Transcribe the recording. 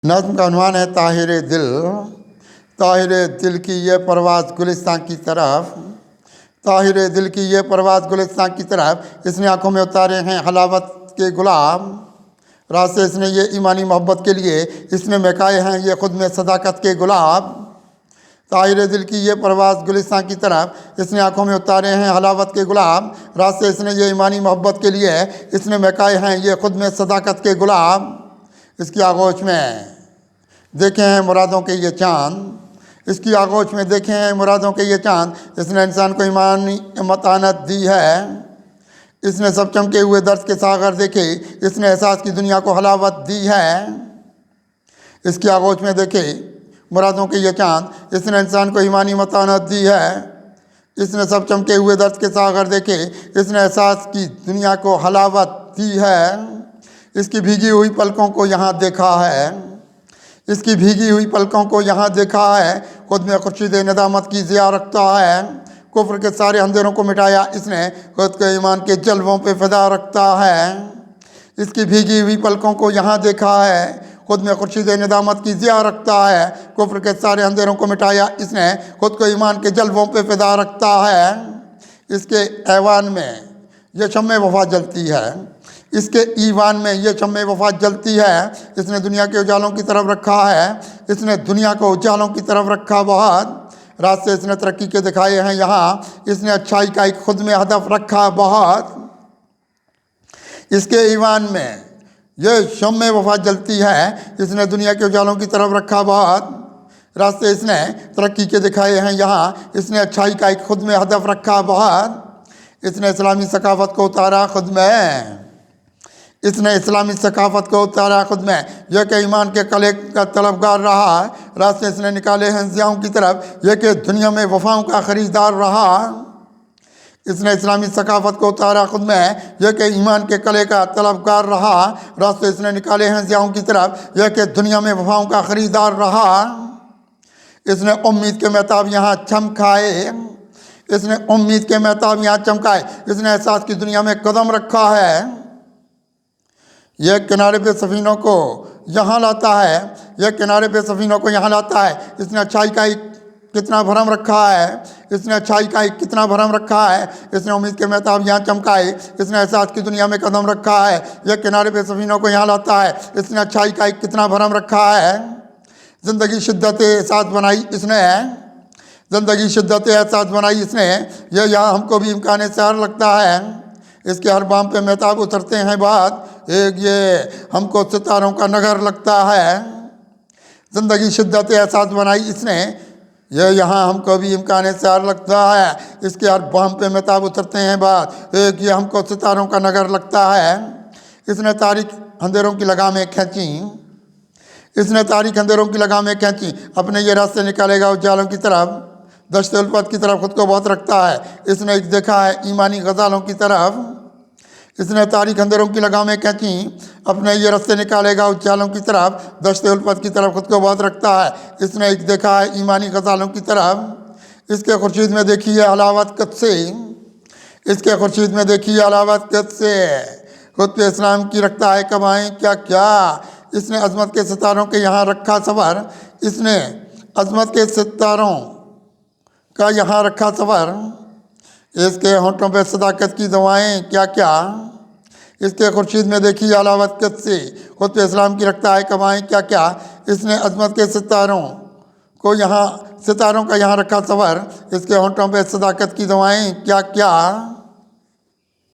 नज़्म का उन्वान है ताहिर दिल। ताहिर दिल की ये परवाज़ गुलिस्तां की तरफ, ताहिर दिल की ये परवाज़ गुलिस्तां की तरफ, इसने आंखों में उतारे हैं हलावत के गुलाब। रात से इसने ये ईमानी मोहब्बत के लिए इसने महकाए हैं ये खुद में सदाकत के गुलाब। ताहिर दिल की ये परवाज़ गुलिस्तां की तरफ, इसने आंखों में उतारे हैं हलावत के गुलाब। रात से इसने ये ईमानी मोहब्बत के लिए इसने महकाए हैं ये खुद में सदाकत के गुलाब। इसकी आगोश में देखे हैं मुरादों के ये चांद, इसकी आगोश में देखे हैं मुरादों के ये चांद। इसने इंसान को ईमानी मतानत दी है, इसने सब चमके हुए दर्द के सागर देखे, इसने एहसास की दुनिया को हलावत दी है। इसकी आगोश में देखे मुरादों के ये चांद, इसने इंसान को ईमानी मतानत दी है, इसने सब चमके हुए दर्द के सागर देखे, इसने एहसास की दुनिया को हलावत दी है। इसकी भीगी हुई पलकों को यहाँ देखा है, इसकी भीगी हुई पलकों को यहाँ देखा है, खुद में खुर्शीद नदामत की ज़िया रखता है। कुफ्र के सारे अंधेरों को मिटाया इसने, खुद के ईमान के जलवों पे फिदा रखता है। इसकी भीगी हुई पलकों को यहाँ देखा है, खुद में खुर्शीद नदामत की ज़िया रखता है। कुफ्र के सारे अंधेरों को मिटाया इसने, खुद को ईमान के जलवों पे फिदा रखता है। इसके ऐवान में ये शम्मे वफा जलती है, इसके ईवान में ये शम्मे वफा जलती है। इसने दुनिया के उजालों की तरफ रखा है, इसने दुनिया को उजालों की तरफ रखा बहुत। रात से इसने तरक्की के दिखाए हैं यहाँ, इसने अच्छाई का एक खुद में हदफ रखा बहुत। इसके ईवान में ये शम्मे वफा जलती है, इसने दुनिया के उजालों की तरफ रखा बहुत। रास्ते इसने तरक्की के दिखाए हैं यहाँ, इसने अच्छाई का एक खुद में हदफ रखा बहुत। इसने इस्लामी सकाफत को उतारा खुद में, इसने इस्लामी सकाफत को उतारा खुद में, यह कि ईमान के कले का तलबगार रहा। रास्ते इसने निकाले हैं ज़ियाओं की तरफ, यह कि दुनिया में वफ़ाओं का ख़रीदार रहा। इसने इस्लामी सकाफत को उतारा खुद में, यह कि ईमान के कले का तलबगार रहा। रास्ते इसने निकाले हैं ज़ियाओं की तरफ, यह कि दुनिया में वफ़ाओं का ख़रीदार रहा। इसने उम्मीद के महताब यहाँ चमकाए, इसने उम्मीद के महताब यहाँ चमकाए, इसने एहसास की दुनिया में कदम रखा है। यह किनारे पे सफ़ीनों को यहाँ लाता है, यह किनारे पे सफ़ीनों को यहाँ लाता है। इसने अच्छाई का एक कितना भरम रखा है, इसने अच्छाई का एक कितना भरम रखा है। इसने उम्मीद के महताब यहाँ चमकाए, इसने एहसास की दुनिया में कदम रखा है। यह किनारे पे सफ़ीनों को यहाँ लाता है, इसने अच्छाई का एक कितना भरम रखा है। ज़िंदगी शिद्दत एहसास बनाई इसने, ज़िंदगी शिद्दत एहसास बनाई इसने, यह यहाँ हमको भी इम्कान सैर लगता है। इसके हर बाम पे महताब उतरते हैं बात, एक ये हमको सितारों का नगर लगता है। ज़िंदगी शिद्दत एहसास बनाई इसने, यह यहाँ हमको भी इम्कान सैर लगता है। इसके हर बाम पे महताब उतरते हैं बात, एक ये हमको सितारों का नगर लगता है। इसने तारीख अंधेरों की लगामें खींची, इसने तारीख अंधेरों की लगामें खींची, अपने ये रास्ते निकालेगा उजालों की तरफ। दश्त उल्फत की तरफ खुद को बहुत रखता है, इसने एक देखा है ईमानी गज़ालों की तरफ। इसने तारीख अंधेरों की लगामें खींची, अपने ये रास्ते निकालेगा उजालों की तरफ। दश्त उल्फत की तरफ खुद को बहुत रखता है, इसने एक देखा है ईमानी गज़ालों की तरफ। इसके खुर्शीद में देखी है हलावत कद से, इसके खुर्शीद में देखी है हलावत कद से, खुद पे इस्लाम की रखता है कमाएँ क्या क्या। इसने अज़मत के सितारों के यहाँ रखा सफ़र, इसने अज़मत के सितारों का यहाँ रखा सफ़र। इसके होंठों पे सदाकत की दवाएं क्या क्या, इसके खुर्शीद में देखी हलावत कद से, खुद पे इस्लाम की रखता है कमाएँ क्या क्या। इसने अज़मत के सितारों को यहाँ, सितारों का यहाँ रखा सफ़र, इसके होंठों पे सदाकत की दवाएं क्या क्या।